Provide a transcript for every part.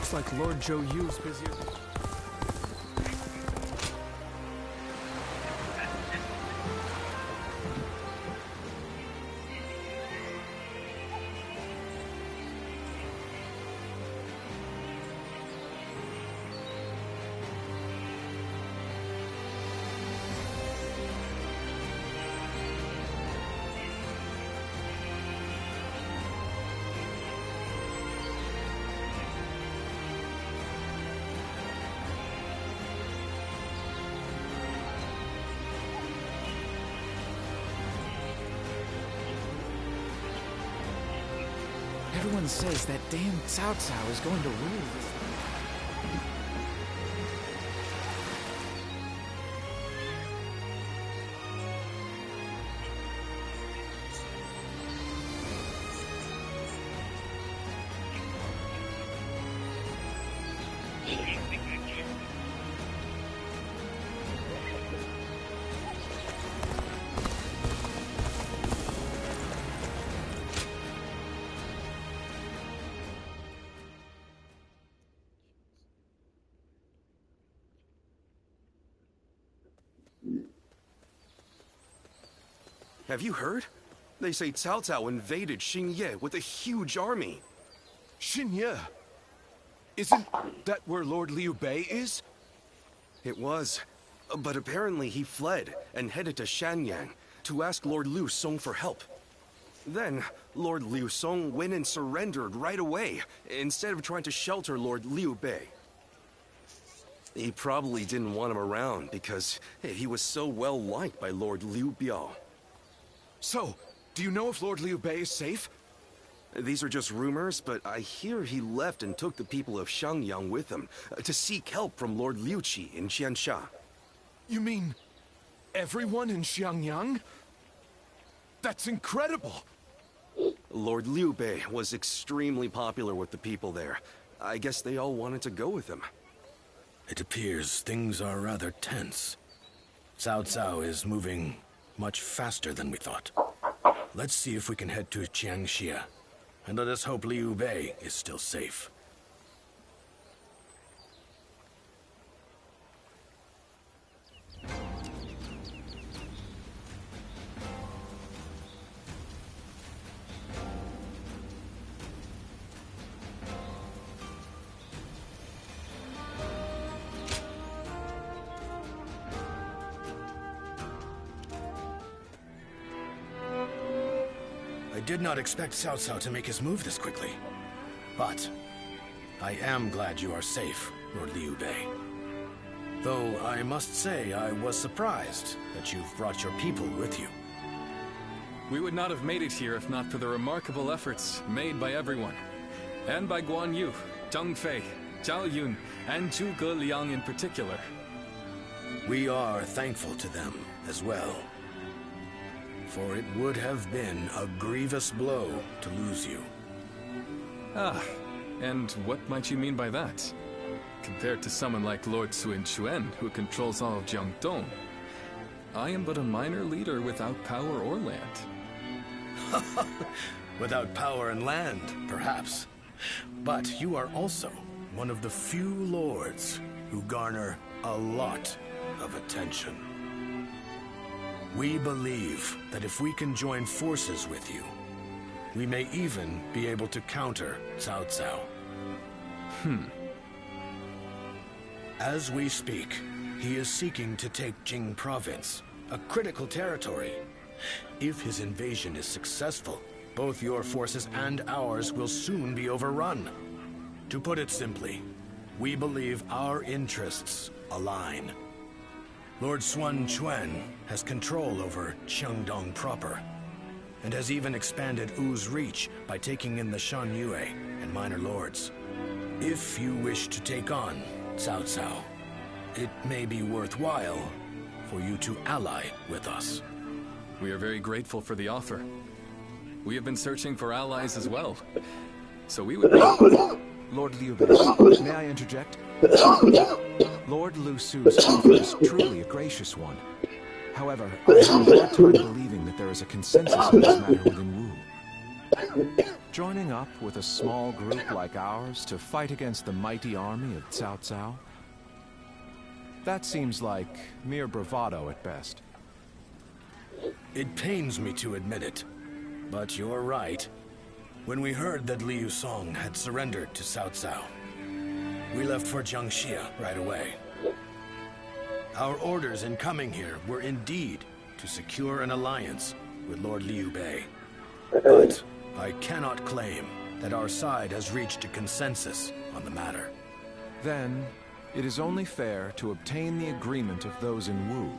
Looks like Lord Zhou Yu's busier. Everyone says that damn Cao Cao is going to rule this. Have you heard? They say Cao Cao invaded Xingye with a huge army. Xingye? Isn't that where Lord Liu Bei is? It was. But apparently he fled and headed to Shanyang to ask Lord Liu Song for help. Then, Lord Liu Song went and surrendered right away, instead of trying to shelter Lord Liu Bei. He probably didn't want him around because he was so well liked by Lord Liu Biao. So, do you know if Lord Liu Bei is safe? These are just rumors, but I hear he left and took the people of Xiangyang with him to seek help from Lord Liu Qi in Qiansha. You mean everyone in Xiangyang? That's incredible! Lord Liu Bei was extremely popular with the people there. I guess they all wanted to go with him. It appears things are rather tense. Cao Cao is moving much faster than we thought. Let's see if we can head to Jiangxia, and let us hope Liu Bei is still safe. I did not expect Cao Cao to make his move this quickly. But I am glad you are safe, Lord Liu Bei. Though I must say I was surprised that you've brought your people with you. We would not have made it here if not for the remarkable efforts made by everyone. And by Guan Yu, Deng Fei, Zhao Yun, and Zhuge Liang in particular. We are thankful to them as well. For it would have been a grievous blow to lose you. Ah, and what might you mean by that? Compared to someone like Lord Sun Quan, who controls all of Jiangdong, I am but a minor leader without power or land. Without power and land, perhaps. But you are also one of the few lords who garner a lot of attention. We believe that if we can join forces with you, we may even be able to counter Cao Cao. As we speak, he is seeking to take Jing Province, a critical territory. If his invasion is successful, both your forces and ours will soon be overrun. To put it simply, we believe our interests align. Lord Sun Quan has control over Qiangdong proper, and has even expanded Wu's reach by taking in the Shan Yue and minor lords. If you wish to take on Cao Cao, it may be worthwhile for you to ally with us. We are very grateful for the offer. We have been searching for allies as well, so we would... Lord Liu Bei, may I interject? Lord Lu Su's offer is truly a gracious one. However, I have a hard time believing that there is a consensus on this matter within Wu. Joining up with a small group like ours to fight against the mighty army of Cao Cao? That seems like mere bravado at best. It pains me to admit it, but you're right. When we heard that Liu Song had surrendered to Cao Cao, we left for Jiangxia right away. Our orders in coming here were indeed to secure an alliance with Lord Liu Bei. But I cannot claim that our side has reached a consensus on the matter. Then, it is only fair to obtain the agreement of those in Wu.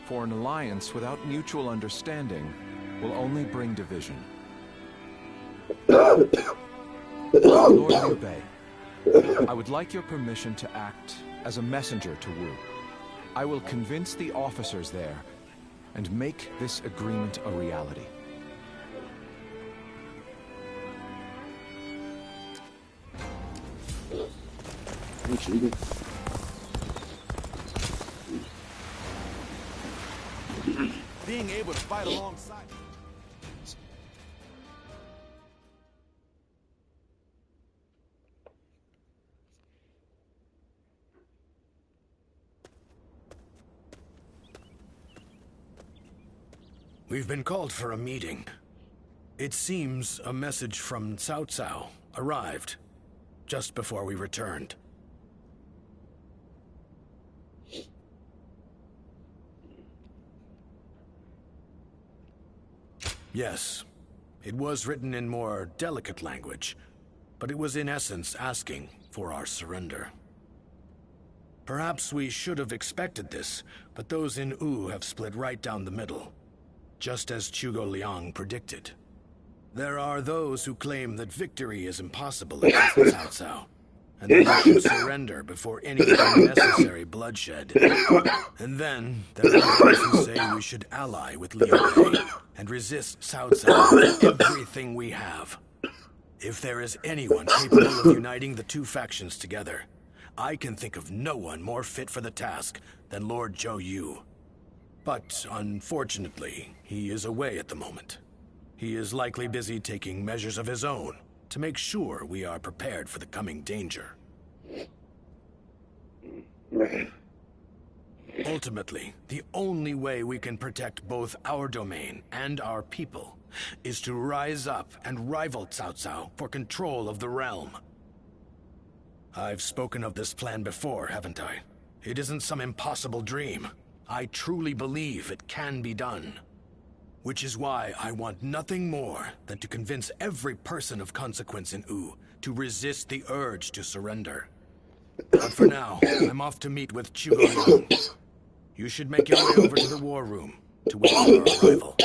For an alliance without mutual understanding will only bring division. Lord Liu Bei, I would like your permission to act as a messenger to Wu. I will convince the officers there and make this agreement a reality. Being able to fight alongside... We've been called for a meeting. It seems a message from Cao Cao arrived just before we returned. Yes, it was written in more delicate language, but it was in essence asking for our surrender. Perhaps we should have expected this, but those in Wu have split right down the middle, just as Zhuge Liang predicted. There are those who claim that victory is impossible against Cao Cao, and that we should surrender before any unnecessary bloodshed. And then there are those who say we should ally with Liu Bei and resist Cao Cao with everything we have. If there is anyone capable of uniting the two factions together, I can think of no one more fit for the task than Lord Zhou Yu. But unfortunately, he is away at the moment. He is likely busy taking measures of his own to make sure we are prepared for the coming danger. Ultimately, the only way we can protect both our domain and our people is to rise up and rival Cao Cao for control of the realm. I've spoken of this plan before, haven't I? It isn't some impossible dream. I truly believe it can be done. Which is why I want nothing more than to convince every person of consequence in Wu to resist the urge to surrender. But for now, I'm off to meet with Zhuge Liang. You should make your way over to the war room to wait for our arrival.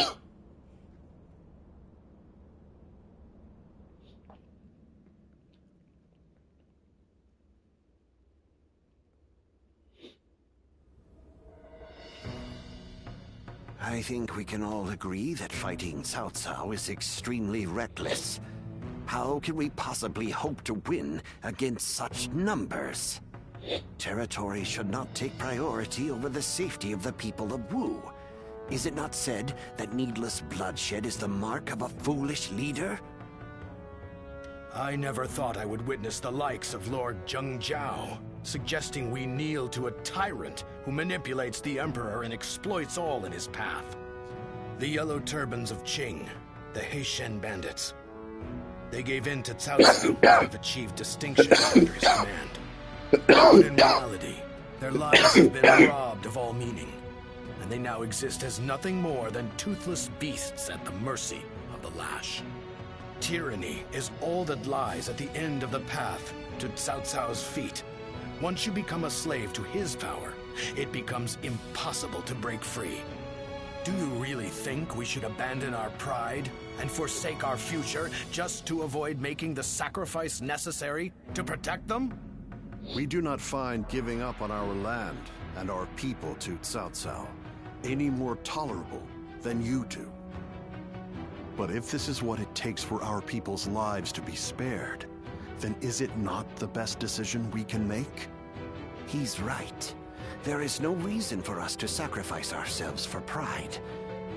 I think we can all agree that fighting Cao Cao is extremely reckless. How can we possibly hope to win against such numbers? Territory should not take priority over the safety of the people of Wu. Is it not said that needless bloodshed is the mark of a foolish leader? I never thought I would witness the likes of Lord Zheng Jiao, suggesting we kneel to a tyrant who manipulates the Emperor and exploits all in his path. The Yellow Turbans of Qing, the Heishen bandits. They gave in to Cao Cao and have achieved distinction under his command. But in reality, their lives have been robbed of all meaning, and they now exist as nothing more than toothless beasts at the mercy of the lash. Tyranny is all that lies at the end of the path to Cao Cao's feet. Once you become a slave to his power, it becomes impossible to break free. Do you really think we should abandon our pride and forsake our future just to avoid making the sacrifice necessary to protect them? We do not find giving up on our land and our people to Cao Cao any more tolerable than you do. But if this is what it takes for our people's lives to be spared, then is it not the best decision we can make? He's right. There is no reason for us to sacrifice ourselves for pride.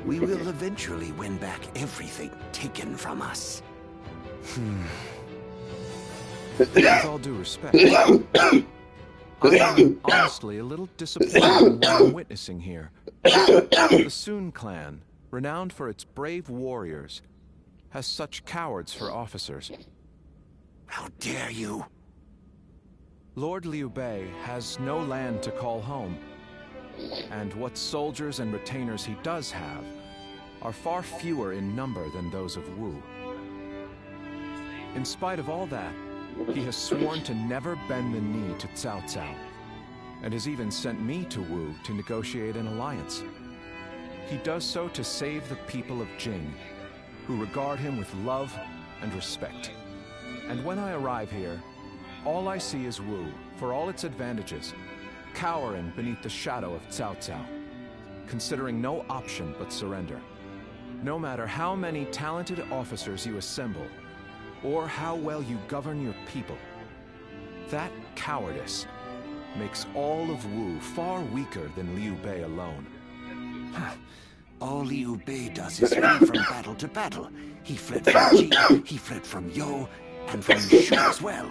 We will eventually win back everything taken from us. With all due respect, I am honestly a little disappointed in what I'm witnessing here. The Sun clan, renowned for its brave warriors, has such cowards for officers. How dare you? Lord Liu Bei has no land to call home, and what soldiers and retainers he does have are far fewer in number than those of Wu. In spite of all that, he has sworn to never bend the knee to Cao Cao, and has even sent me to Wu to negotiate an alliance. He does so to save the people of Jing, who regard him with love and respect. And when I arrive here, all I see is Wu, for all its advantages, cowering beneath the shadow of Cao Cao, considering no option but surrender. No matter how many talented officers you assemble, or how well you govern your people, that cowardice makes all of Wu far weaker than Liu Bei alone. All Liu Bei does is flee from battle to battle. He fled from Ji, he fled from Yo, and from Shu as well.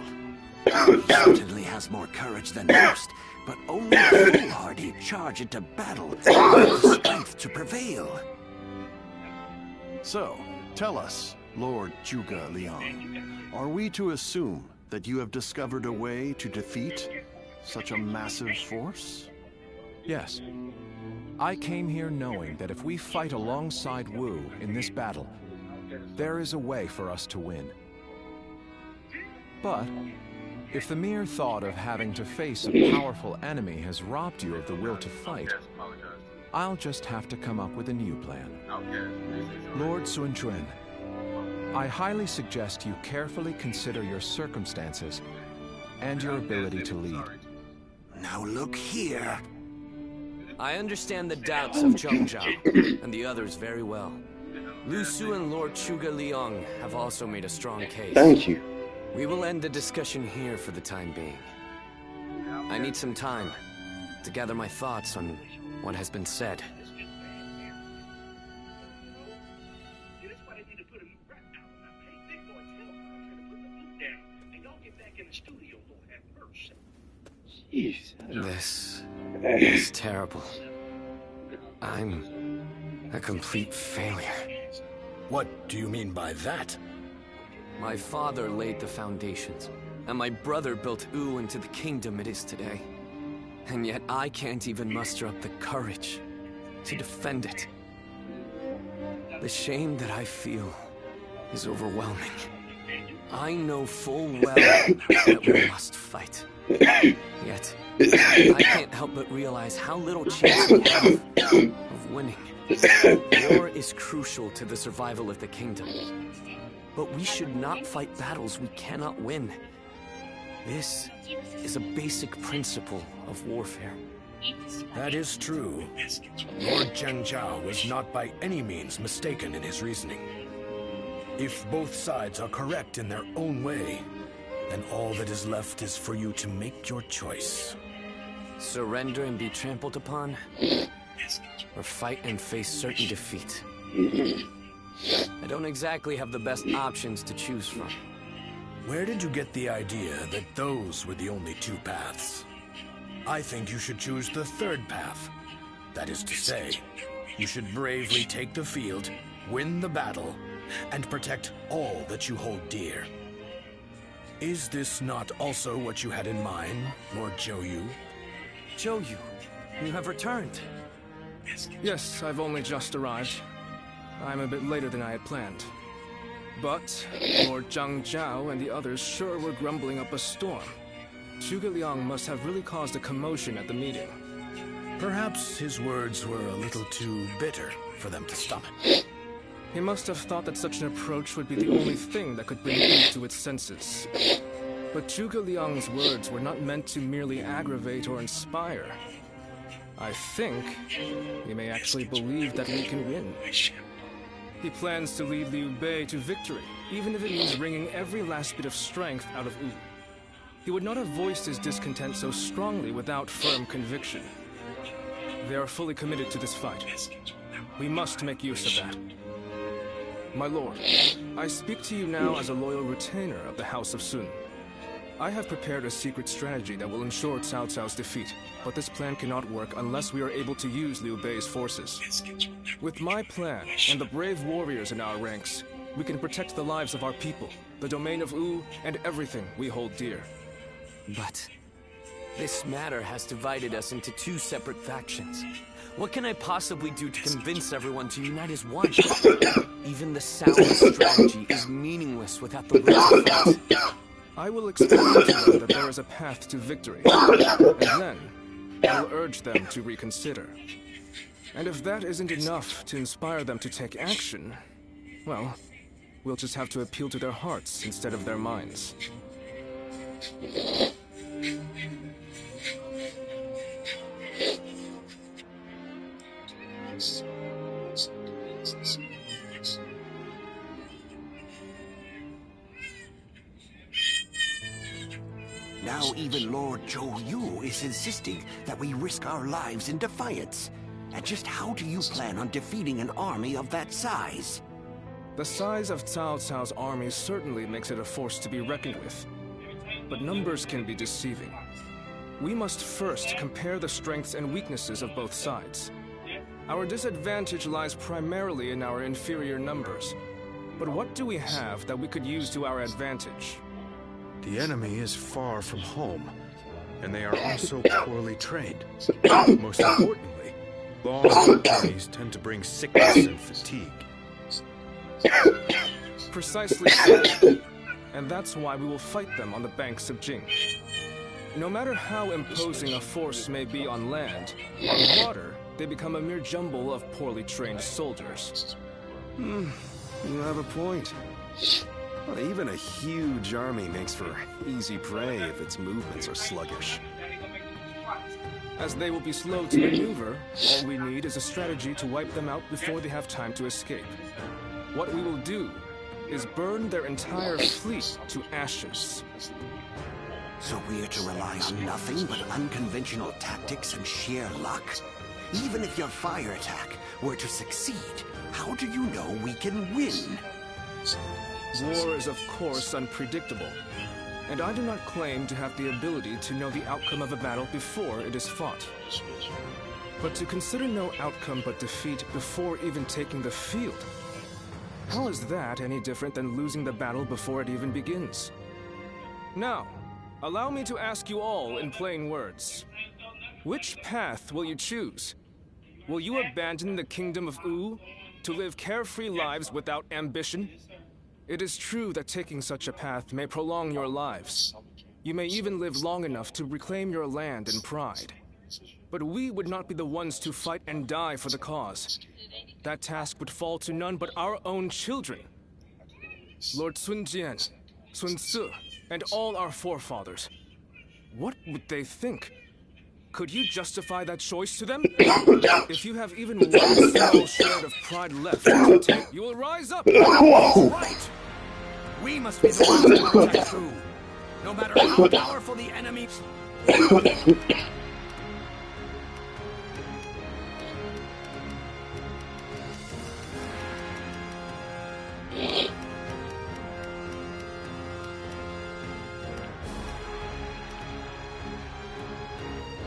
He certainly has more courage than most, but only the foolhardy charge into battle with the strength to prevail. So, tell us, Lord Zhuge Liang, are we to assume that you have discovered a way to defeat such a massive force? Yes. I came here knowing that if we fight alongside Wu in this battle, there is a way for us to win. But if the mere thought of having to face a powerful enemy has robbed you of the will to fight, I'll just have to come up with a new plan. Lord Sun Quan, I highly suggest you carefully consider your circumstances and your ability to lead. Now look here. I understand the doubts of Zheng Zhao and the others very well. Lu Su and Lord Zhuge Liang have also made a strong case. Thank you. We will end the discussion here for the time being. I need some time to gather my thoughts on what has been said. This is terrible. I'm a complete failure. What do you mean by that? My father laid the foundations, and my brother built Wu into the kingdom it is today. And yet I can't even muster up the courage to defend it. The shame that I feel is overwhelming. I know full well that we must fight. Yet, I can't help but realize how little chance we have of winning. War is crucial to the survival of the kingdom. But we should not fight battles we cannot win. This is a basic principle of warfare. That is true. Lord Zheng Zhao was not by any means mistaken in his reasoning. If both sides are correct in their own way, then all that is left is for you to make your choice. Surrender and be trampled upon, or fight and face certain defeat. I don't exactly have the best options to choose from. Where did you get the idea that those were the only two paths? I think you should choose the third path. That is to say, you should bravely take the field, win the battle, and protect all that you hold dear. Is this not also what you had in mind, Lord Zhou Yu? Zhou Yu, you have returned. Yes, I've only just arrived. I'm a bit later than I had planned. But Lord Zheng Zhao and the others sure were grumbling up a storm. Zhuge Liang must have really caused a commotion at the meeting. Perhaps his words were a little too bitter for them to stomach. He must have thought that such an approach would be the only thing that could bring Wu to its senses. But Zhuge Liang's words were not meant to merely aggravate or inspire. I think he may actually believe that we can win. He plans to lead Liu Bei to victory, even if it means wringing every last bit of strength out of Wu. He would not have voiced his discontent so strongly without firm conviction. They are fully committed to this fight. We must make use of that. My lord, I speak to you now as a loyal retainer of the House of Sun. I have prepared a secret strategy that will ensure Cao Cao's defeat, but this plan cannot work unless we are able to use Liu Bei's forces. With my plan and the brave warriors in our ranks, we can protect the lives of our people, the domain of Wu, and everything we hold dear. But this matter has divided us into two separate factions. What can I possibly do to convince everyone to unite as one? Even the soundest strategy is meaningless without the will to fight. I will explain to them that there is a path to victory, and then I will urge them to reconsider. And if that isn't enough to inspire them to take action, well, we'll just have to appeal to their hearts instead of their minds. Now even Lord Zhou Yu is insisting that we risk our lives in defiance. And just how do you plan on defeating an army of that size? The size of Cao Cao's army certainly makes it a force to be reckoned with. But numbers can be deceiving. We must first compare the strengths and weaknesses of both sides. Our disadvantage lies primarily in our inferior numbers. But what do we have that we could use to our advantage? The enemy is far from home, and they are also poorly trained. Most importantly, long journeys tend to bring sickness and fatigue. Precisely so. And that's why we will fight them on the banks of Jing. No matter how imposing a force may be on land, on water, they become a mere jumble of poorly trained soldiers. You have a point. Well, even a huge army makes for easy prey if its movements are sluggish. As they will be slow to maneuver, all we need is a strategy to wipe them out before they have time to escape. What we will do is burn their entire fleet to ashes. So we are to rely on nothing but unconventional tactics and sheer luck? Even if your fire attack were to succeed, how do you know we can win? War is of course unpredictable, and I do not claim to have the ability to know the outcome of a battle before it is fought. But to consider no outcome but defeat before even taking the field, how is that any different than losing the battle before it even begins? Now, allow me to ask you all in plain words. Which path will you choose? Will you abandon the kingdom of Wu to live carefree lives without ambition? It is true that taking such a path may prolong your lives. You may even live long enough to reclaim your land and pride. But we would not be the ones to fight and die for the cause. That task would fall to none but our own children. Lord Sun Jian, Sun Ce, and all our forefathers. What would they think? Could you justify that choice to them? If you have even one small shred of pride left to take, you will rise up. Right! We must be the ones to protect Wu, no matter how powerful the enemy.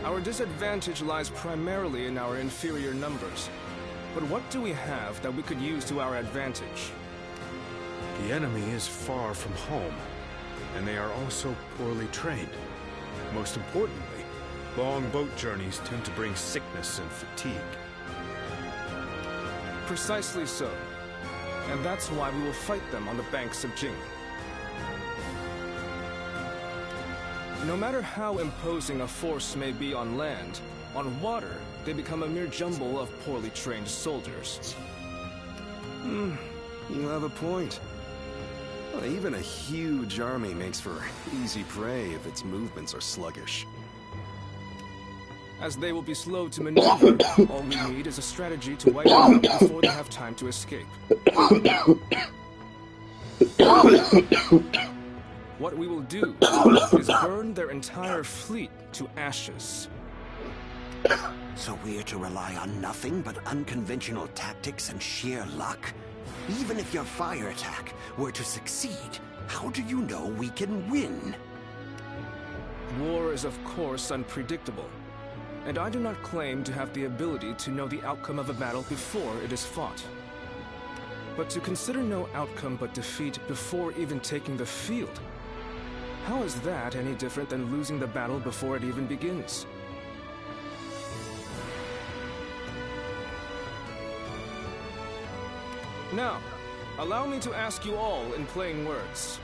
Our disadvantage lies primarily in our inferior numbers. But what do we have that we could use to our advantage? The enemy is far from home, and they are also poorly trained. Most importantly, long boat journeys tend to bring sickness and fatigue. Precisely so. And that's why we will fight them on the banks of Jing. No matter how imposing a force may be on land, on water, they become a mere jumble of poorly trained soldiers. You have a point. Well, even a huge army makes for easy prey if its movements are sluggish. As they will be slow to maneuver, all we need is a strategy to wipe them out before they have time to escape. What we will do is burn their entire fleet to ashes. So we are to rely on nothing but unconventional tactics and sheer luck? Even if your fire attack were to succeed, how do you know we can win? War is of course unpredictable, and I do not claim to have the ability to know the outcome of a battle before it is fought. But to consider no outcome but defeat before even taking the field, how is that any different than losing the battle before it even begins? Now, allow me to ask you all in plain words.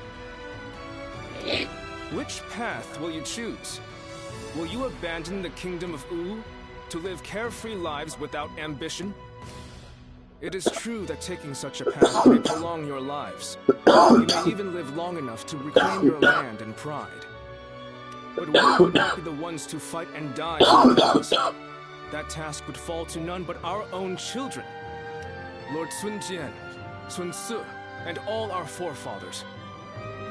Which path will you choose? Will you abandon the kingdom of U to live carefree lives without ambition? It is true that taking such a path may prolong your lives. You may even live long enough to reclaim your land and pride. But we would not be the ones to fight and die for the cause. That task would fall to none but our own children. Lord Sun Jian, Sun Ce, and all our forefathers.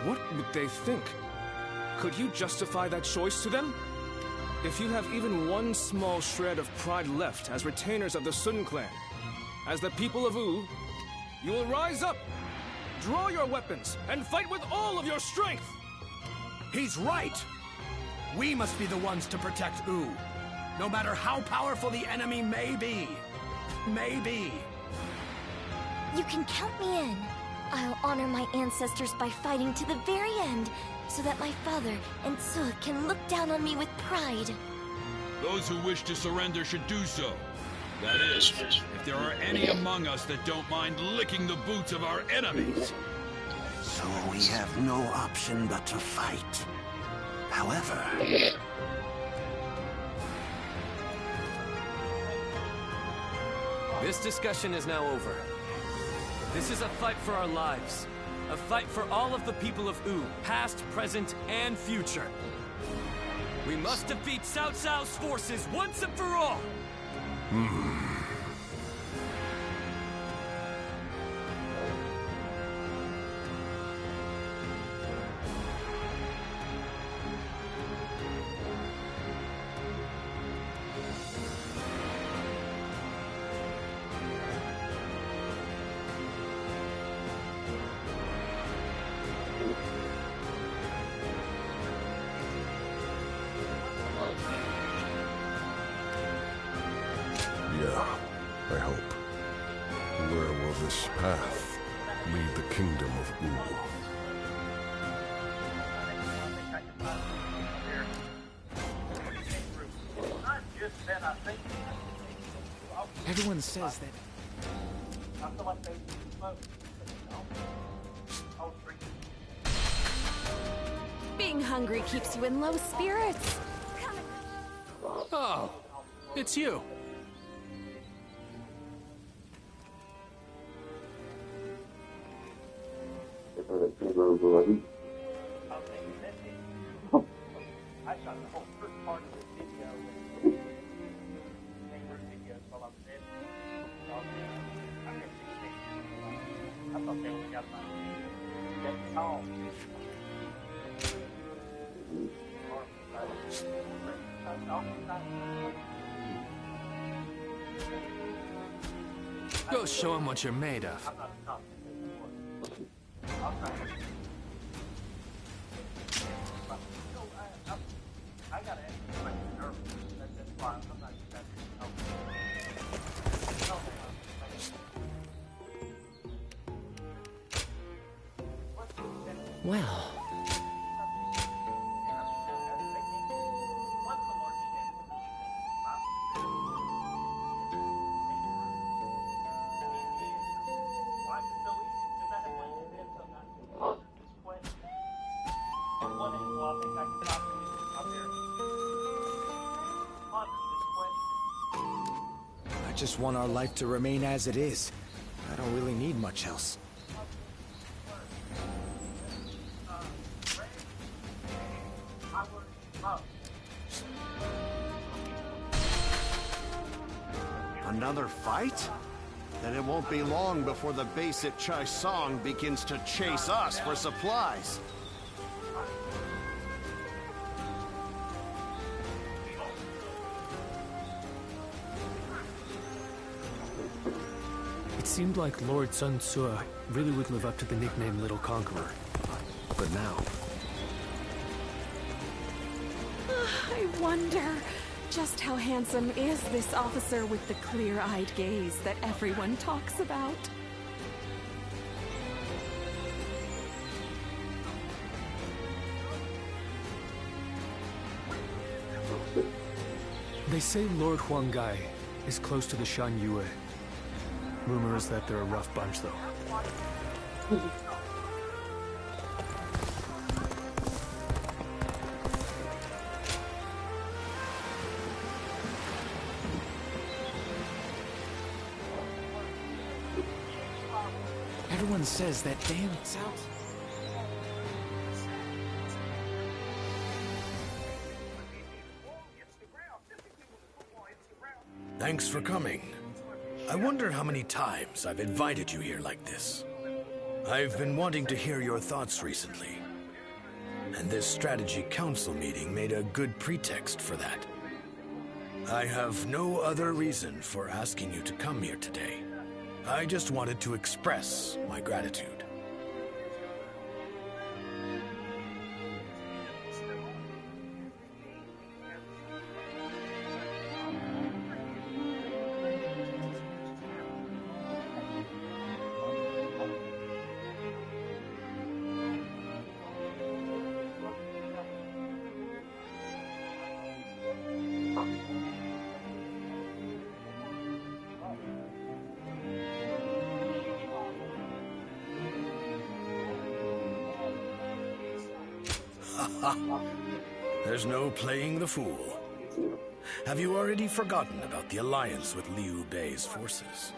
What would they think? Could you justify that choice to them? If you have even one small shred of pride left as retainers of the Sun clan, as the people of U, you will rise up, draw your weapons, and fight with all of your strength! He's right! We must be the ones to protect U, no matter how powerful the enemy may be. May be. You can count me in. I'll honor my ancestors by fighting to the very end, so that my father and Ce can look down on me with pride. Those who wish to surrender should do so. That is, if there are any among us that don't mind licking the boots of our enemies. So we have no option but to fight. However... This discussion is now over. This is a fight for our lives. A fight for all of the people of U, past, present, and future. We must defeat Cao Cao's forces once and for all! Yeah, I hope. Where will this path lead the kingdom of U? Everyone says that. Being hungry keeps you in low spirits. Oh, it's you. Go show him what you're made of. Well... I just want our life to remain as it is. I don't really need much else. Another fight? Then it won't be long before the base at Chai Song begins to chase us for supplies. It seemed like Lord Sun Tzu really would live up to the nickname Little Conqueror. But now... I wonder, just how handsome is this officer with the clear-eyed gaze that everyone talks about? They say Lord Huanggai is close to the Shan Yue. Rumor is that they're a rough bunch, though. Everyone says that damn South. Thanks for coming. I wonder how many times I've invited you here like this. I've been wanting to hear your thoughts recently. And this strategy council meeting made a good pretext for that. I have no other reason for asking you to come here today. I just wanted to express my gratitude. There's no playing the fool. Have you already forgotten about the alliance with Liu Bei's forces?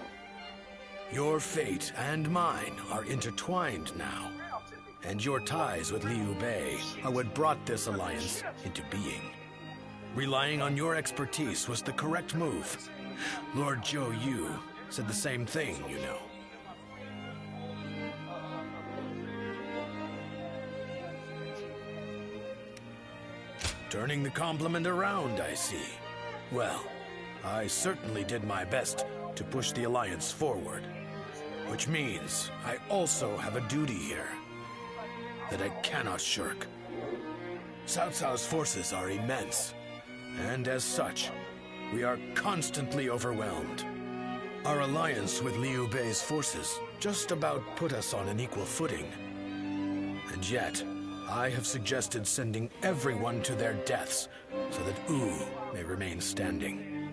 Your fate and mine are intertwined now, and your ties with Liu Bei are what brought this alliance into being. Relying on your expertise was the correct move. Lord Zhou Yu said the same thing, you know. Turning the compliment around, I see. Well, I certainly did my best to push the Alliance forward. Which means I also have a duty here that I cannot shirk. Cao Cao's forces are immense, and as such, we are constantly overwhelmed. Our alliance with Liu Bei's forces just about put us on an equal footing. And yet, I have suggested sending everyone to their deaths so that Wu may remain standing.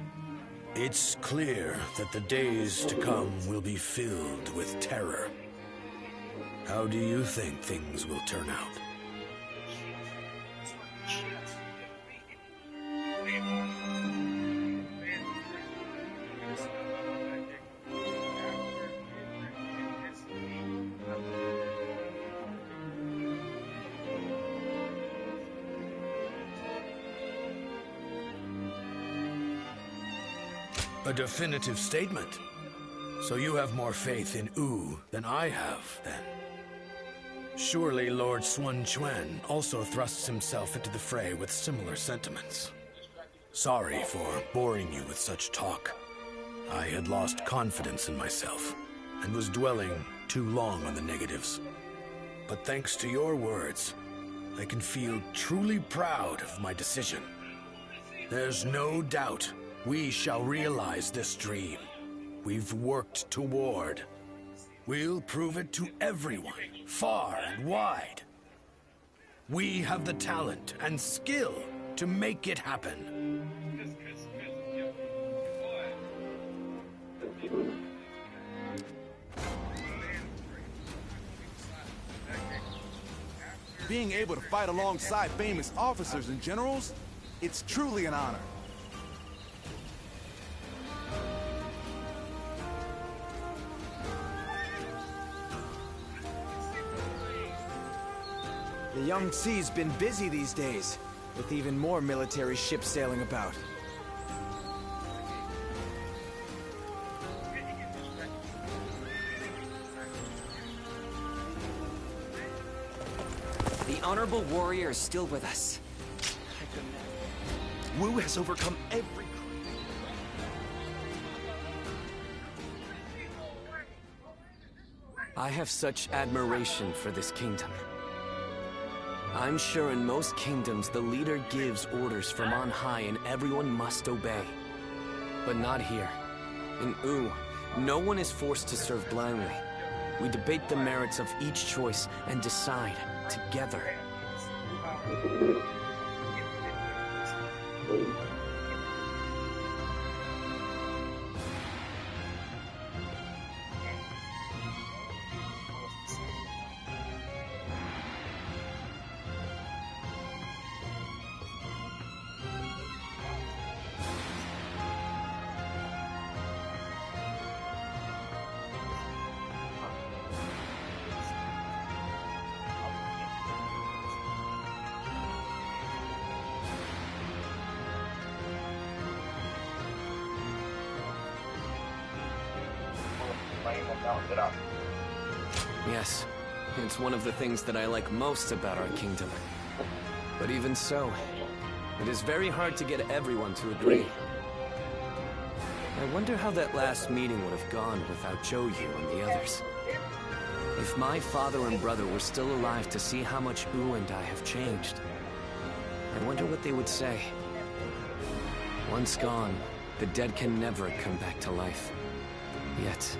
It's clear that the days to come will be filled with terror. How do you think things will turn out? A definitive statement. So you have more faith in Wu than I have, then. Surely Lord Sun Quan also thrusts himself into the fray with similar sentiments. Sorry for boring you with such talk. I had lost confidence in myself, and was dwelling too long on the negatives. But thanks to your words, I can feel truly proud of my decision. There's no doubt we shall realize this dream we've worked toward. We'll prove it to everyone, far and wide. We have the talent and skill to make it happen. Being able to fight alongside famous officers and generals, it's truly an honor. The Yangtze's been busy these days, with even more military ships sailing about. The honorable warrior is still with us. Wu has overcome every... I have such admiration for this kingdom. I'm sure in most kingdoms the leader gives orders from on high and everyone must obey. But not here. In Wu, no one is forced to serve blindly. We debate the merits of each choice and decide together. Yes, it's one of the things that I like most about our kingdom. But even so, it is very hard to get everyone to agree. I wonder how that last meeting would have gone without Zhou Yu and the others. If my father and brother were still alive to see how much Wu and I have changed, I wonder what they would say. Once gone, the dead can never come back to life. Yet,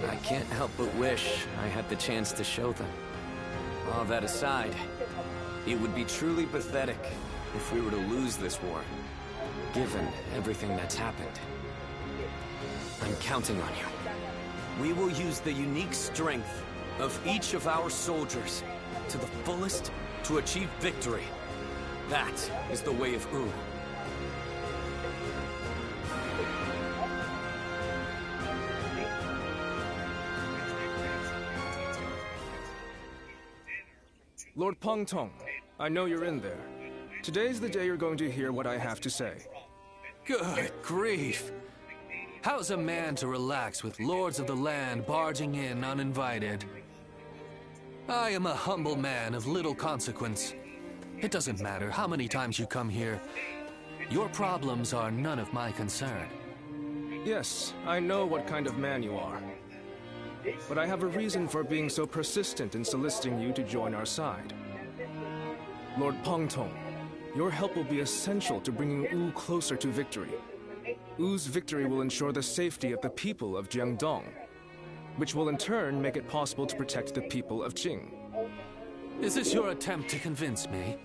I can't help but wish I had the chance to show them. All that aside, it would be truly pathetic if we were to lose this war, given everything that's happened. I'm counting on you. We will use the unique strength of each of our soldiers to the fullest to achieve victory. That is the way of Wu. Lord Pongtong, I know you're in there. Today's the day you're going to hear what I have to say. Good grief! How's a man to relax with lords of the land barging in uninvited? I am a humble man of little consequence. It doesn't matter how many times you come here. Your problems are none of my concern. Yes, I know what kind of man you are. But I have a reason for being so persistent in soliciting you to join our side. Lord Pongtong, your help will be essential to bringing Wu closer to victory. Wu's victory will ensure the safety of the people of Jiangdong, which will in turn make it possible to protect the people of Jing. Is this your attempt to convince me?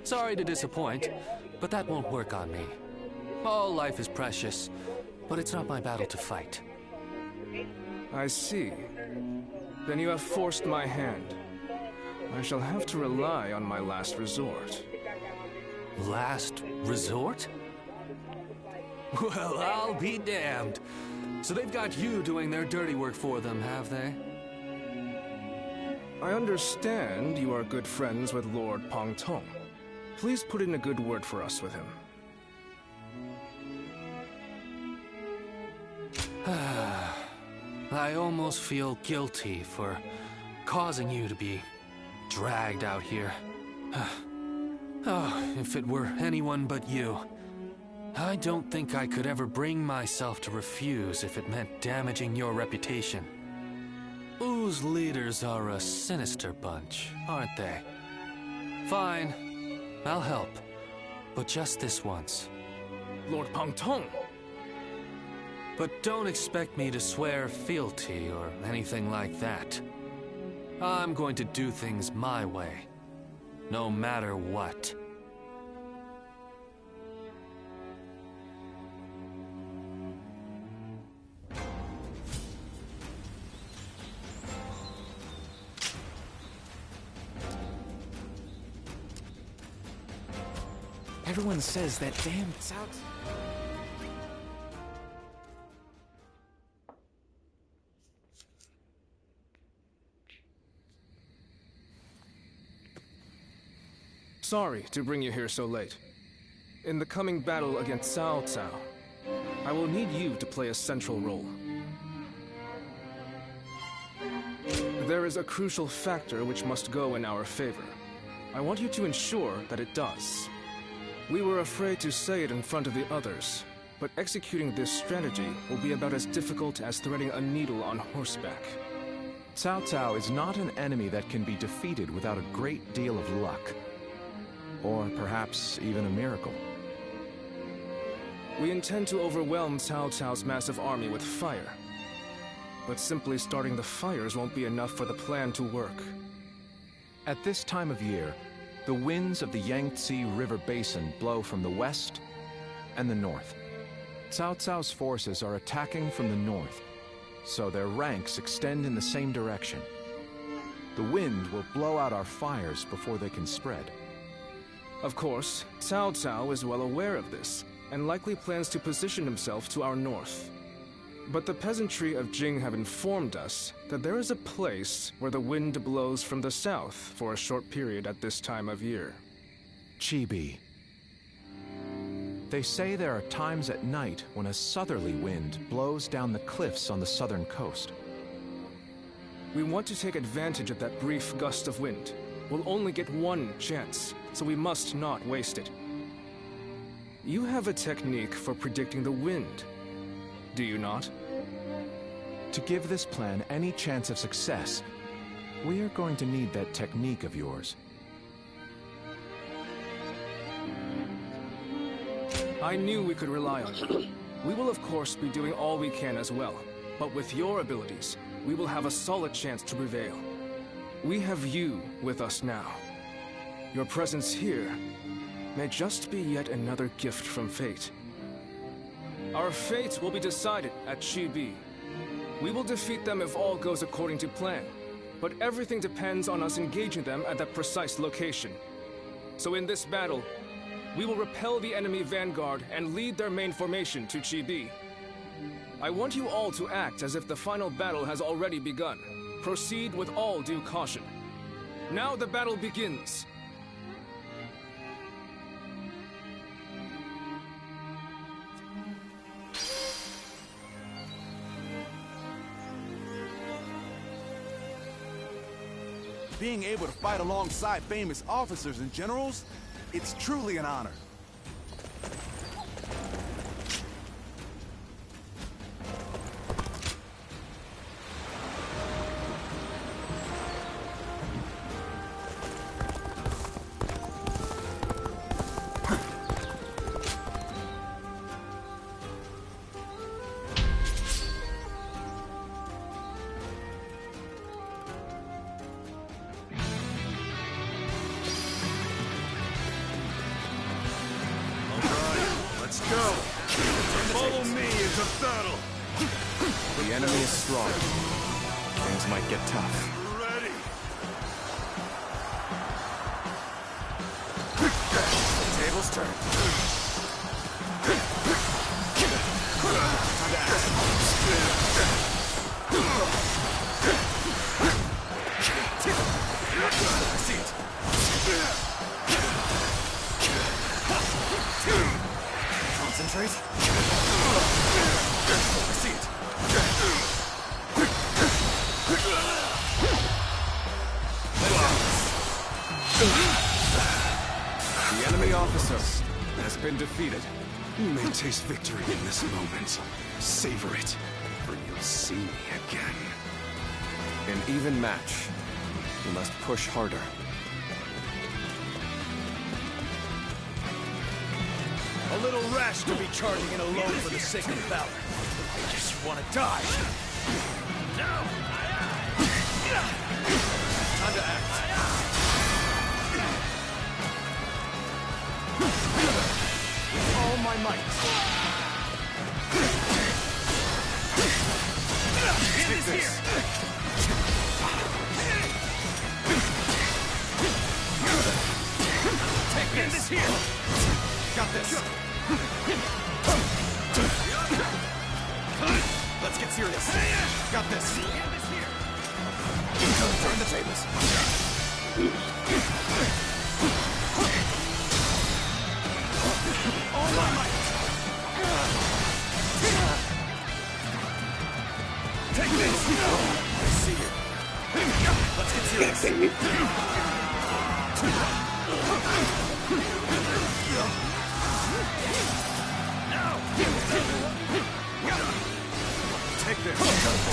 Sorry to disappoint, but that won't work on me. All life is precious, but it's not my battle to fight. I see. Then you have forced my hand. I shall have to rely on my last resort. Last resort? Well, I'll be damned. So they've got you doing their dirty work for them, have they? I understand you are good friends with Lord Pongtong. Please put in a good word for us with him. I almost feel guilty for causing you to be dragged out here. Oh, if it were anyone but you. I don't think I could ever bring myself to refuse if it meant damaging your reputation. Wu's leaders are a sinister bunch, aren't they? Fine, I'll help. But just this once. Lord Pongtong! But don't expect me to swear fealty or anything like that. I'm going to do things my way, no matter what. Everyone says that damn South. Sorry to bring you here so late. In the coming battle against Cao Cao, I will need you to play a central role. There is a crucial factor which must go in our favor. I want you to ensure that it does. We were afraid to say it in front of the others, but executing this strategy will be about as difficult as threading a needle on horseback. Cao Cao is not an enemy that can be defeated without a great deal of luck. Or perhaps even a miracle. We intend to overwhelm Cao Cao's massive army with fire. But simply starting the fires won't be enough for the plan to work. At this time of year, the winds of the Yangtze River Basin blow from the west and the north. Cao Cao's forces are attacking from the north, so their ranks extend in the same direction. The wind will blow out our fires before they can spread. Of course, Cao Cao is well aware of this, and likely plans to position himself to our north. But the peasantry of Jing have informed us that there is a place where the wind blows from the south for a short period at this time of year. Chibi. They say there are times at night when a southerly wind blows down the cliffs on the southern coast. We want to take advantage of that brief gust of wind. We'll only get one chance, so we must not waste it. You have a technique for predicting the wind, do you not? To give this plan any chance of success, we are going to need that technique of yours. I knew we could rely on you. We will of course be doing all we can as well, but with your abilities, we will have a solid chance to prevail. We have you with us now. Your presence here may just be yet another gift from fate. Our fate will be decided at Chibi. We will defeat them if all goes according to plan, but everything depends on us engaging them at that precise location. So in this battle, we will repel the enemy vanguard and lead their main formation to Chibi. I want you all to act as if the final battle has already begun. Proceed with all due caution. Now the battle begins. Being able to fight alongside famous officers and generals, it's truly an honor. Follow me into battle! The enemy is strong. Things might get tough. Ready! Tables turn. I see it. Concentrate. I see it. The enemy officer has been defeated. You may taste victory in this moment. Savor it, for you'll see me again. An even match. You must push harder. A little rash to be charging in alone for the sake of valor. I guess you want to die. Now! Time to act. With all my might. Take this. Take this here. Got this. Let's get serious. Got this. Turn the tables. All my might. Take this. I see you. Let's get serious. Take this.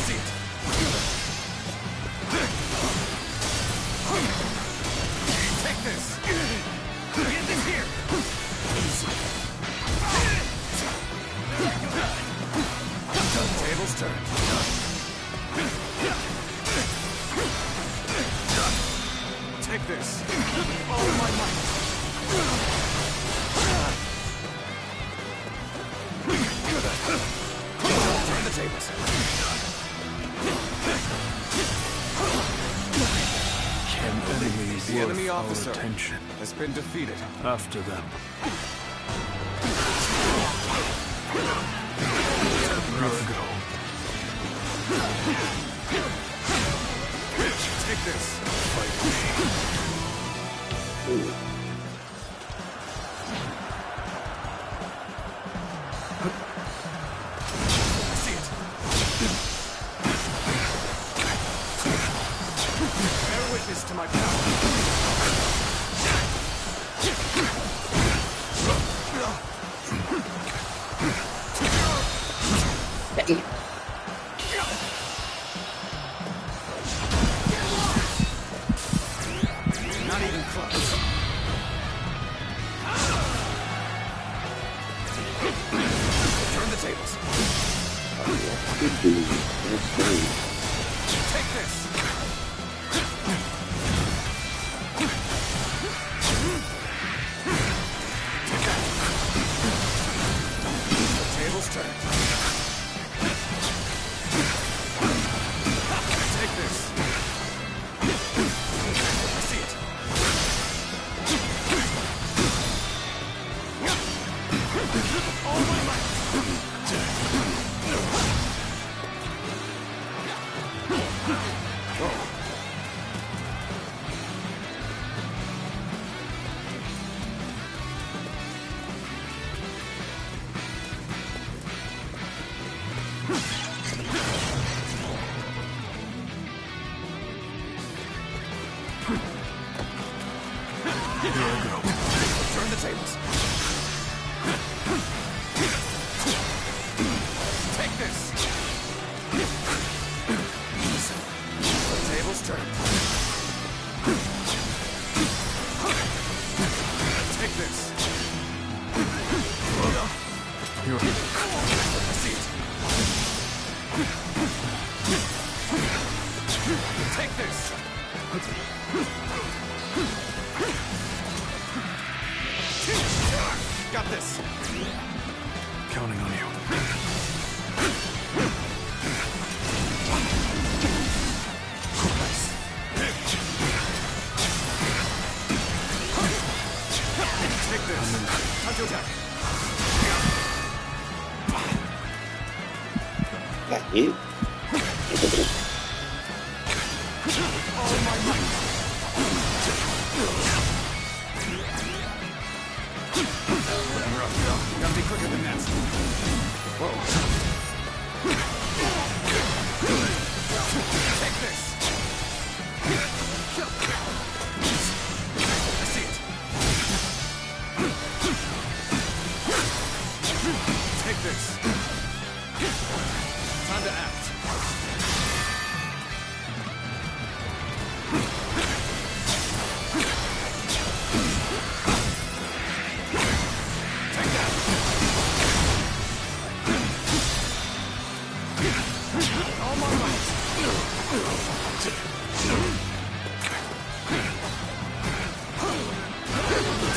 See it. turn. Take this. All my might. Turn the tables. The enemy officer has been defeated. After them. Take this. Fight me. I see it. Bear witness to my power. Not even close. Turn the tables. Take this. The tables turn. Take this. I see it. All my might. Here I go. Turn the tables. Take this. The tables turn. Take this. I see it. Take this. Got this. Counting on you. Take this. Time to attack. Aqui. All my might. Gotta be quicker than that. Whoa. Take this. I see it. Take this. Time to act. Take that. All my might.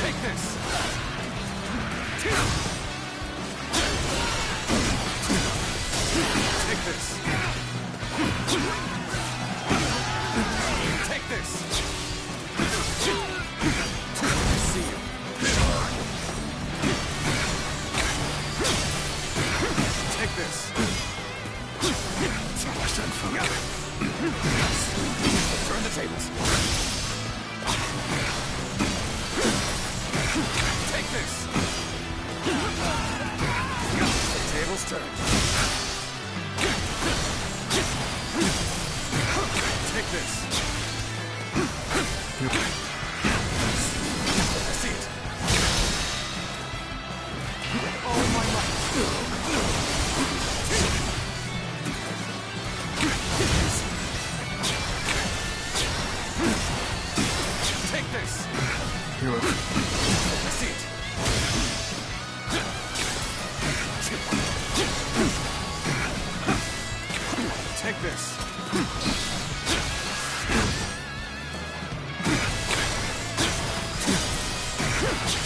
Take this. Take this. Take this. I see you. Take this. Turn the tables. Take this. Tables turn. Take this. I see it. All my might. Take this. I see it. Take this.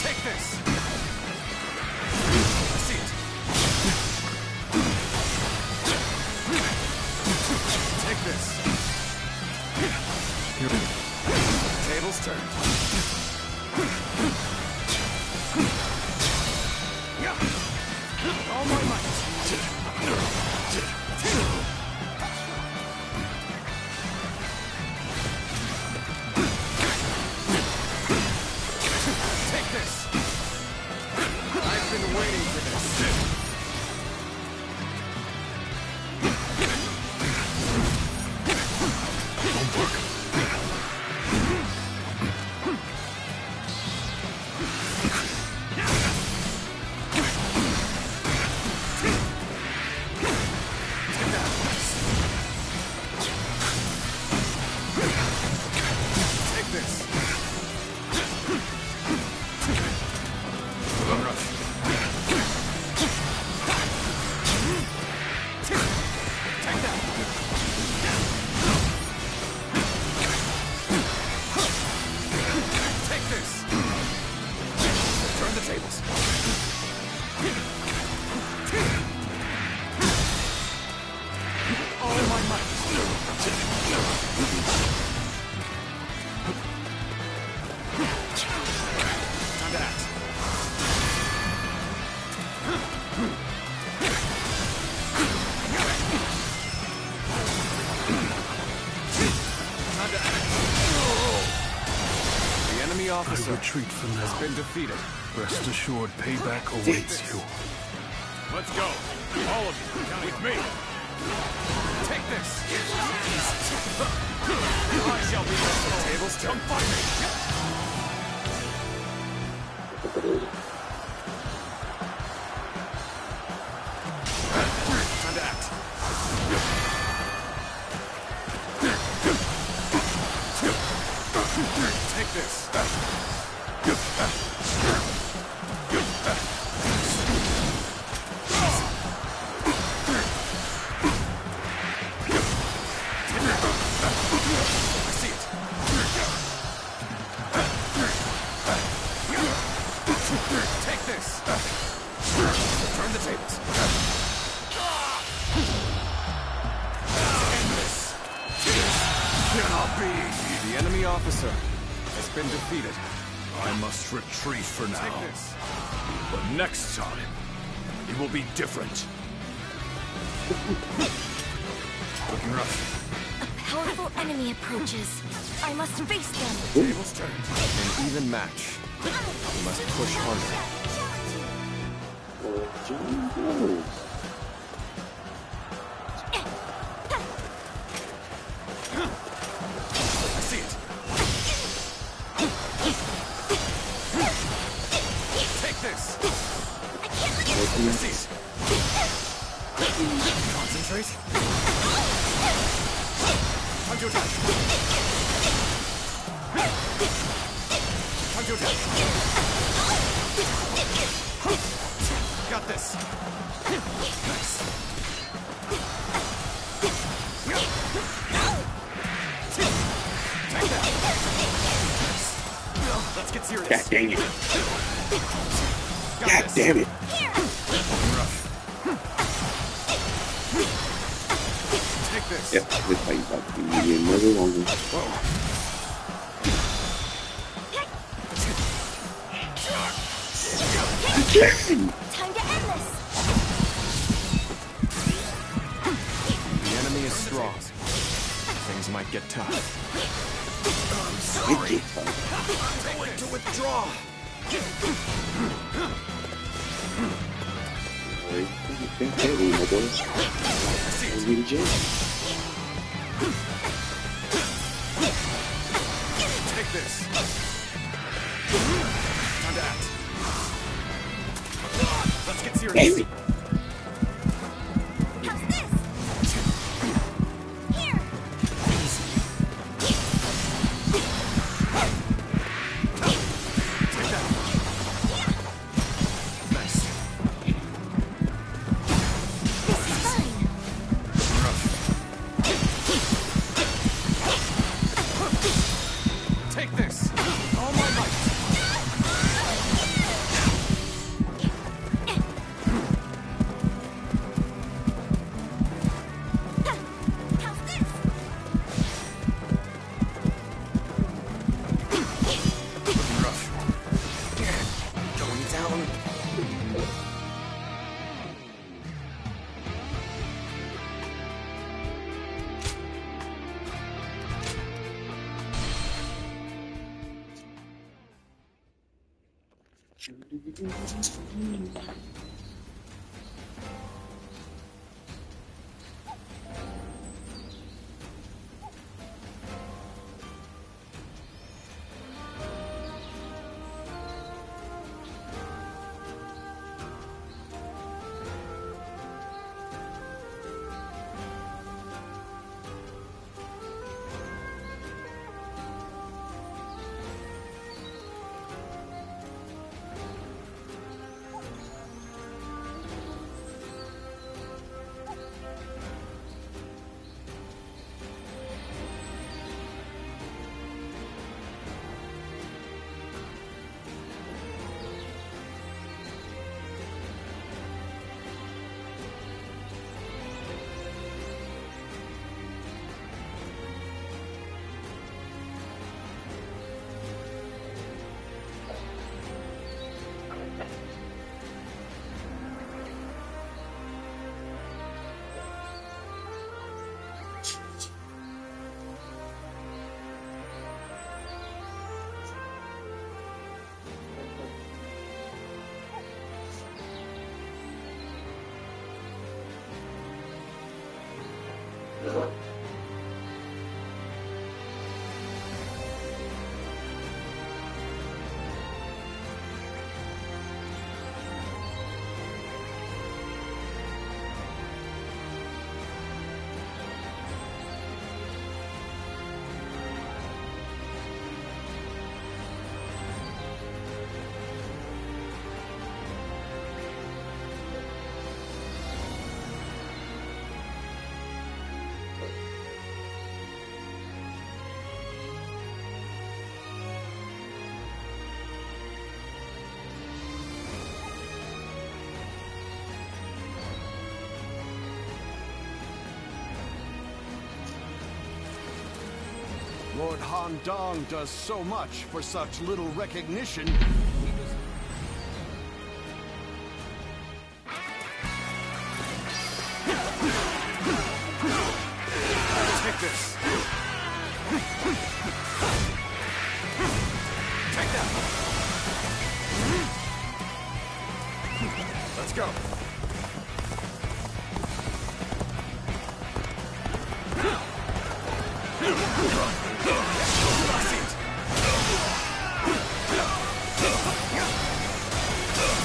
Take this. I see it. Take this. Tables turned. All my might. Take this. I've been waiting for this. I retreat for now. Has been defeated. Rest assured, payback awaits you. Let's go. All of you, with me. Take this. I shall be the tables turn. Come fight me. Time to act. Take this. The enemy officer has been defeated. I must retreat for now. But next time, it will be different. Looking rough. A powerful enemy approaches. I must face them. Tables turned. An even match. We must push harder. I see it. Take this. I see it. Concentrate. Time to attack. Time to attack. Got this. Nice. Take that. Let's get serious. God dang it. Got God this. damn it. Take this. Yep, this fight is about to be another longer. Time to end this. The enemy is strong. Things might get tough. I'm going to withdraw. Take this. Time to act. Let's get serious. How's this? Here. Take that. Nice. This is fine. Rough. Lord Han Dong does so much for such little recognition. Take this. Take that. Let's go.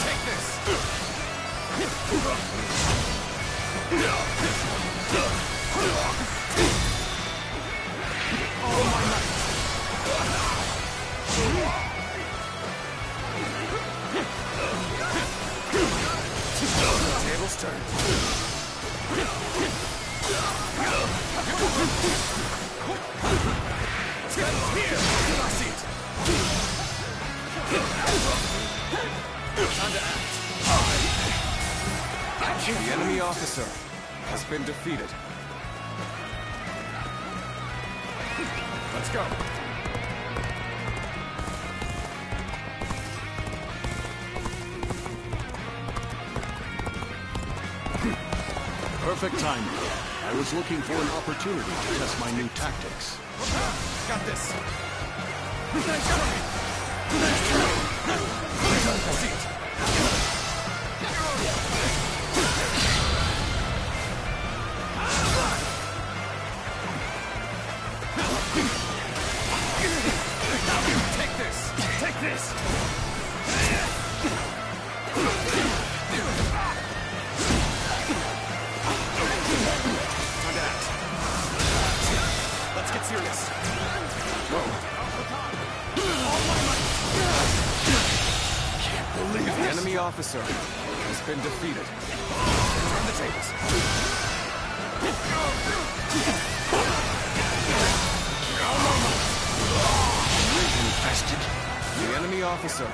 Take this. All my might. Tables turned. Here. I see it. Time to act. The enemy officer has been defeated. Let's go. Perfect timing. I was looking for an opportunity to test my new tactics. Got this. Take this. Take this. Time to act. Let's get serious. Can't believe The this. enemy officer has been defeated. Turn the tables. Infested. The enemy officer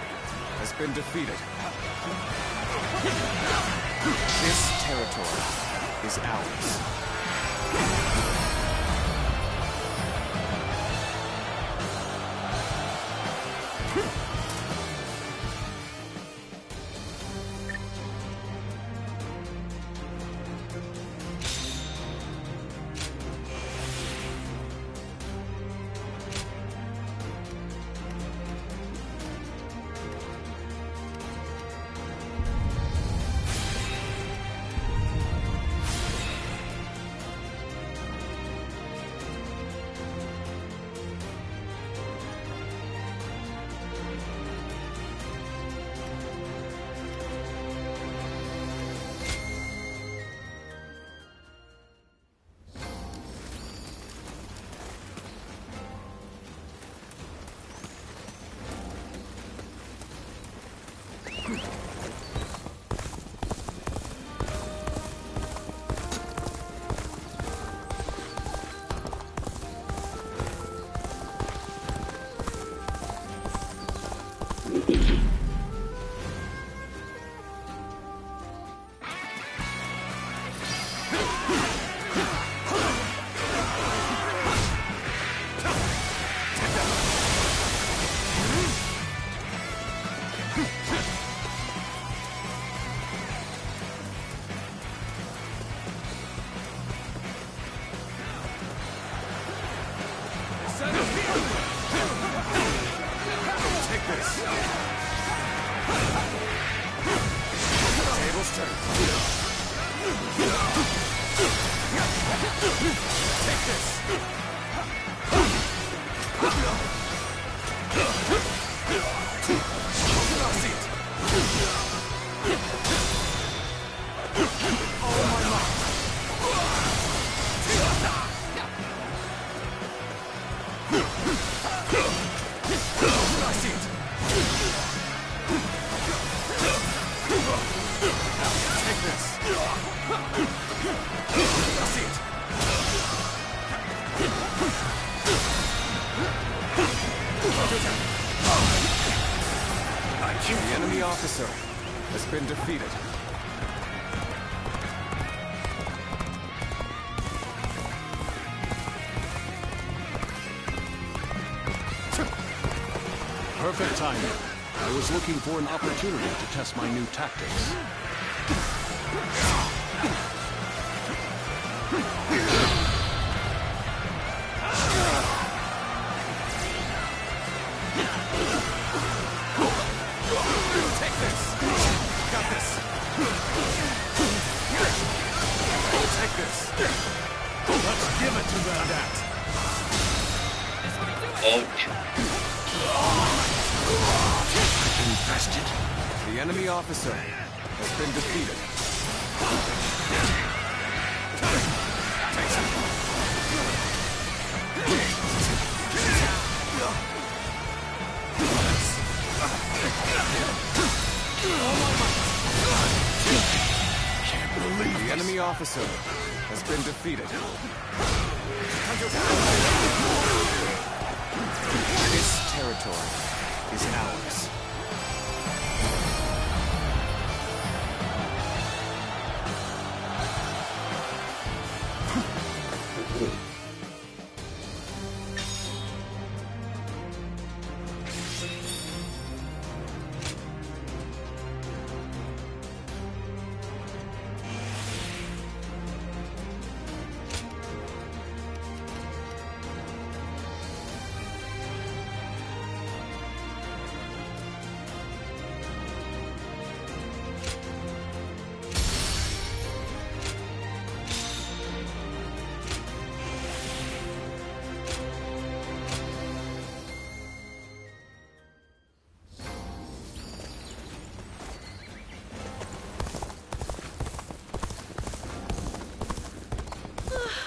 has been defeated. This territory is ours. Tables turned. Take this. The enemy officer has been defeated. Perfect timing. I was looking for an opportunity to test my new tactics. Take this. Got this. Take this. Let's give it to them. Infested. The enemy officer has been defeated. Can't believe the enemy officer has been defeated. This territory is ours.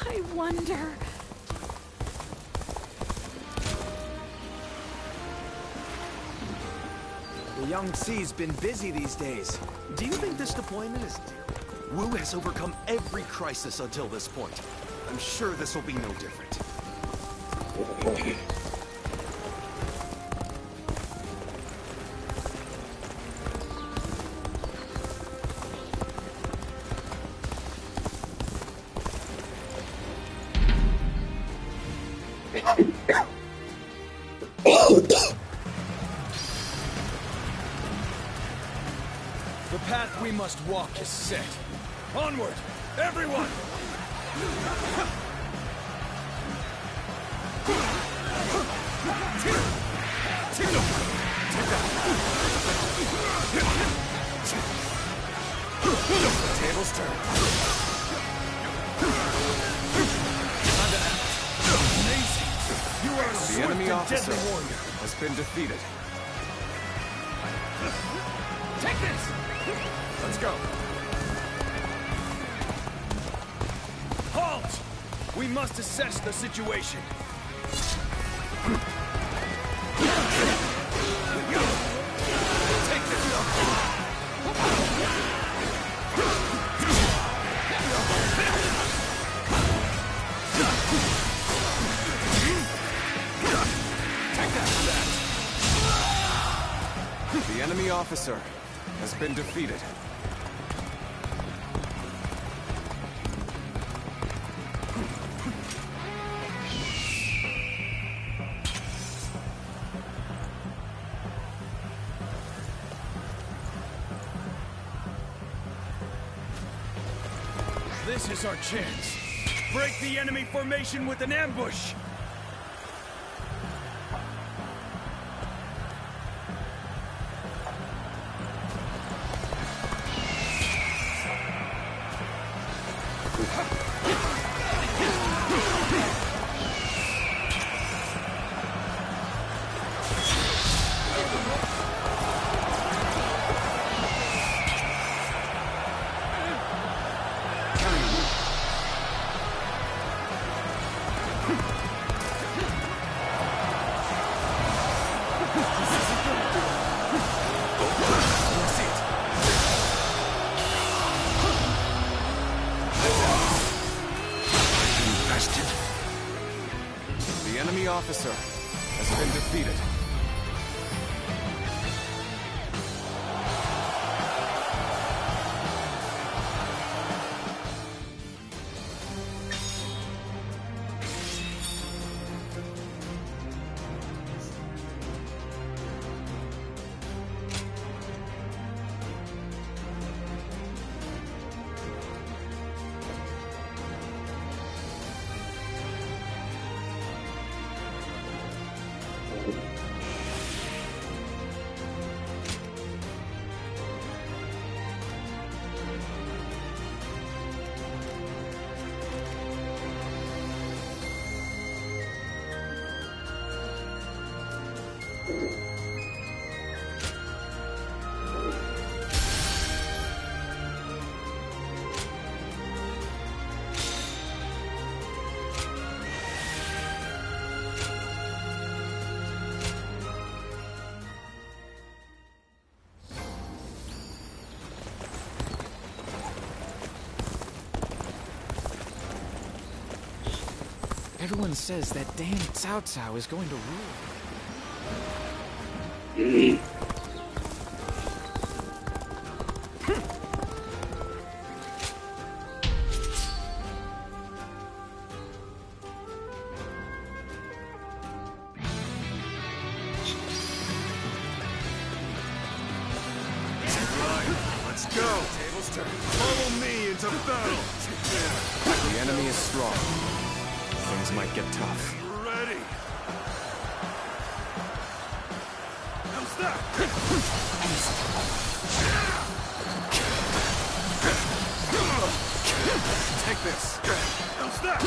I wonder... The Young Xi's been busy these days. Do you think this deployment is dear? Wu has overcome every crisis until this point. I'm sure this will be no different. The path we must walk is set. Onward, everyone! Tables turn. Time to act. Amazing! You are a swift and deadly warrior. Has been defeated. Take this! Let's go. Halt! We must assess the situation. Take this. Take that. The enemy officer has been defeated. This is our chance. Break the enemy formation with an ambush. The enemy officer has been defeated. Everyone says that damn Cao Cao is going to rule. Let's go! Tables turn. Follow me into battle! The enemy is strong. Things might get tough. Ready! How's that? Take this! How's that?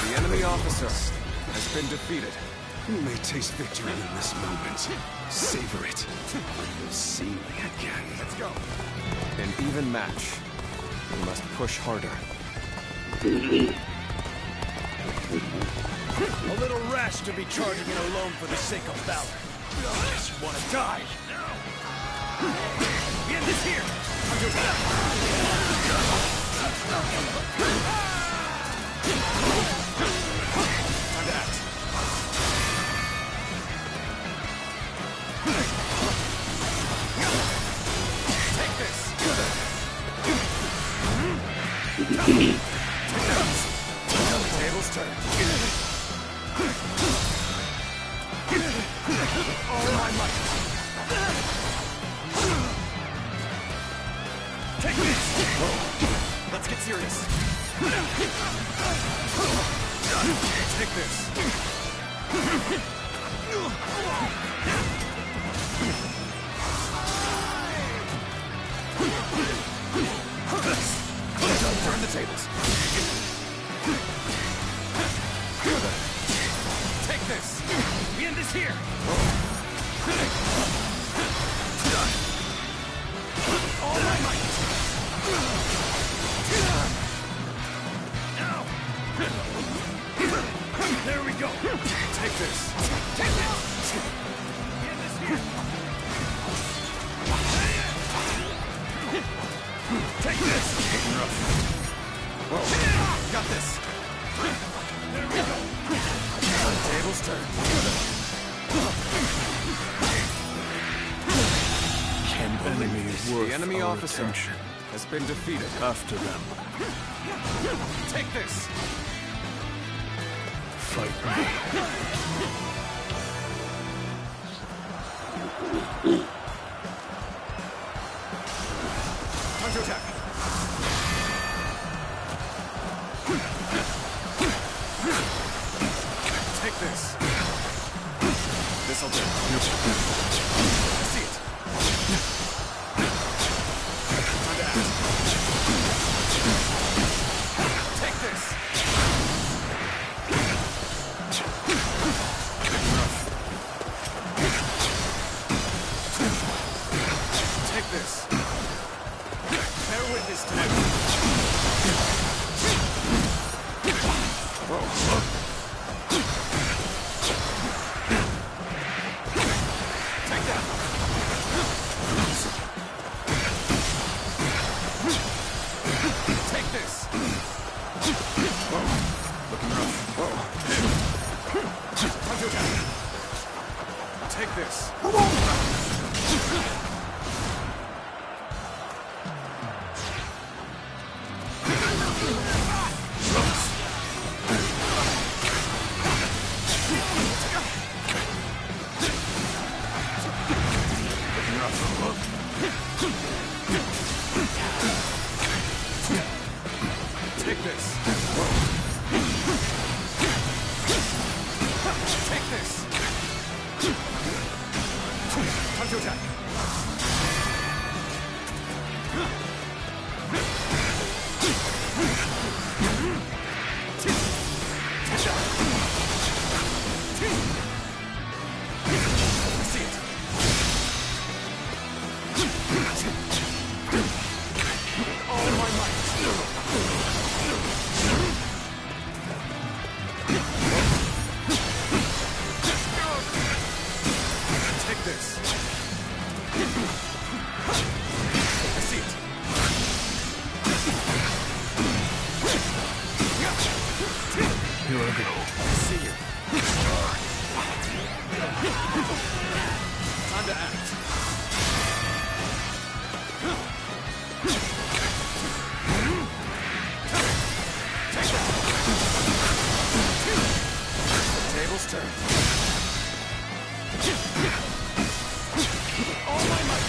The enemy officer has been defeated. You may taste victory in this moment. Savor it. You'll see me again. Let's go. An even match. You must push harder. A little rash to be charging in alone for the sake of valor. Guess you want to die. We end this here. Time to act. Take this. Tables turn. All my might. Take this. Whoa. Let's get serious. Take this. Turn the tables. Take this. We end this here. All my might. Now. There we go. Take this. Take this. We end this here. Take this. Getting rough. Whoa. Got this. There we go. Tables turn. Can't believe this. The enemy officer has been defeated. After them. Take this! Fight me. Time to attack! Take this! This'll do. I see it. Time to act. Take this! Take this! Bear witness to it. Take that! Take this! Looking rough. Time to attack. Take this. Take this. Take this. Time to attack. I see it. All my might. Take this. I see it. Here I go. I see you. Time to act. Take that. Tables turn. All my might.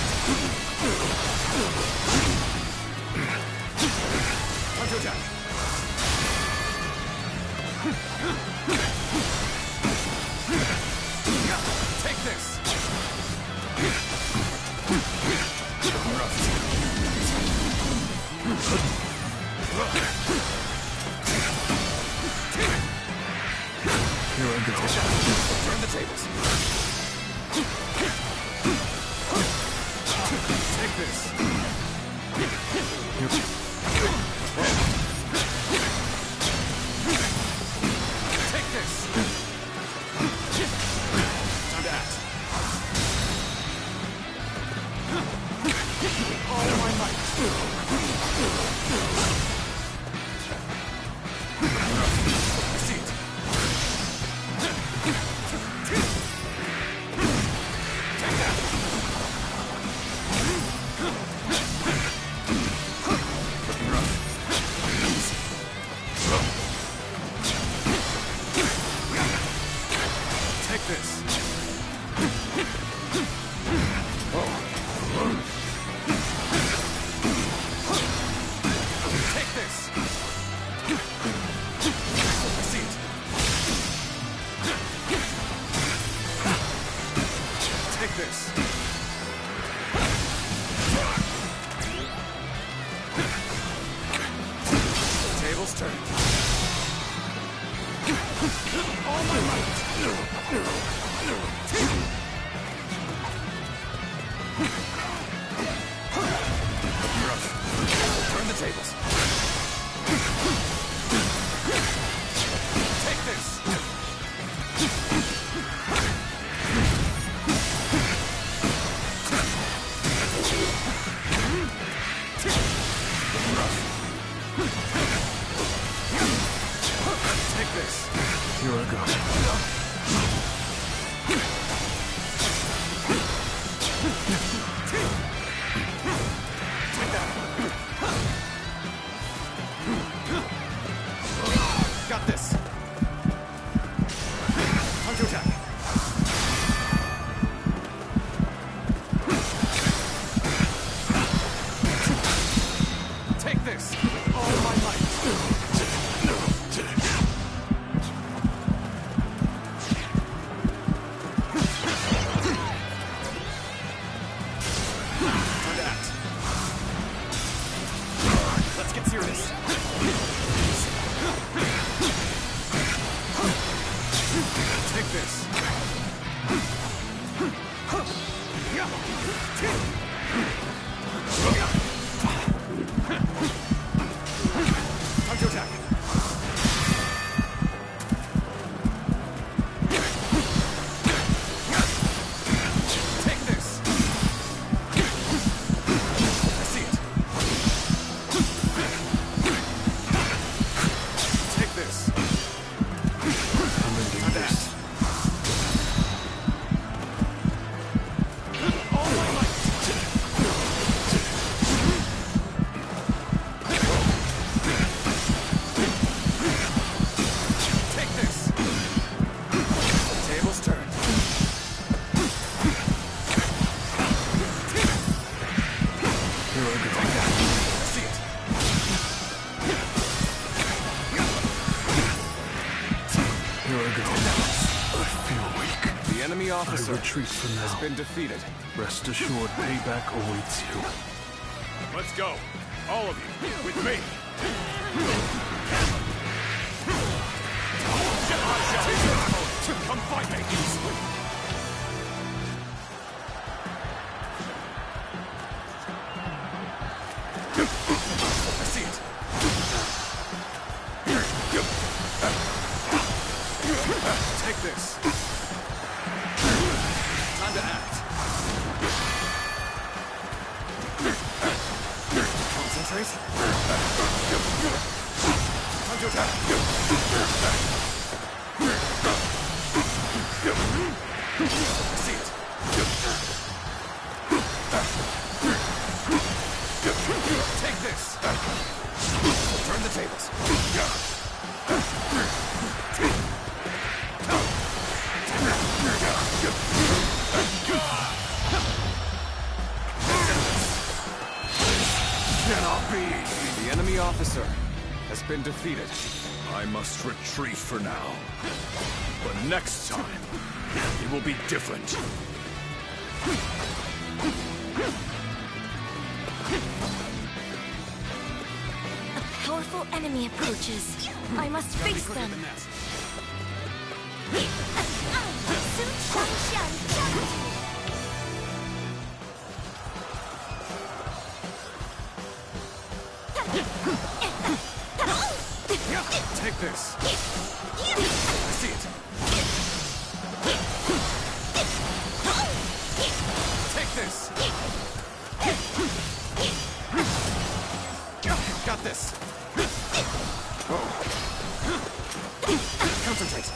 Time to attack. Take this. Here I go. Turn the tables. Take this. Take this. Time to act. All my might. I see it. Take that. Looking rough. Take this. Take this. I see it. Take this. Tables turn. All my might. Rough. Turn the tables. Take this. Take this. Here I go. Take that. this. Time to attack. Take this. I see it. Take this. I'm ending this. Officer I retreat for now. has been defeated. Rest assured, payback awaits you. Let's go. All of you, with me. Come fight me. I see it. Take this. Time to act. Concentrate. Time to attack. See it. Take this. Turn the tables. Cannot be. The enemy officer has been defeated. I must retreat for now. But next time, it will be different. A powerful enemy approaches. I must face them. Take this. I see it. Take this. Got this. Concentrate.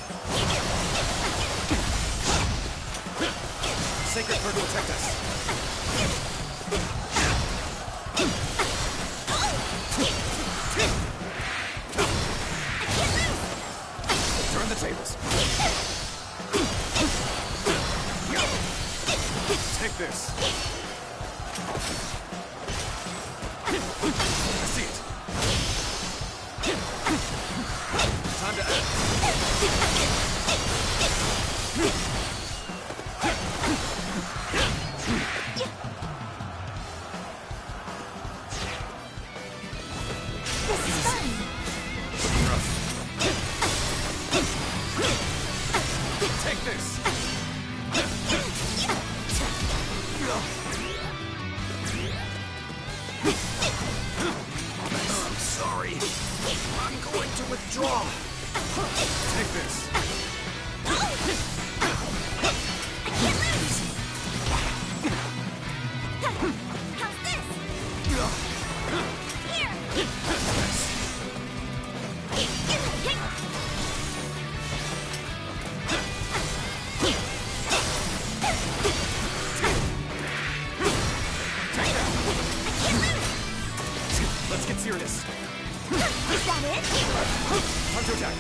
Sacred Bird will protect us. Turn the tables. Take this. I see it. Time to act. This is fun. Take this. I'm sorry. I'm going to withdraw. Take this. How's this? Here. Let's get serious. Is that it? Time to attack.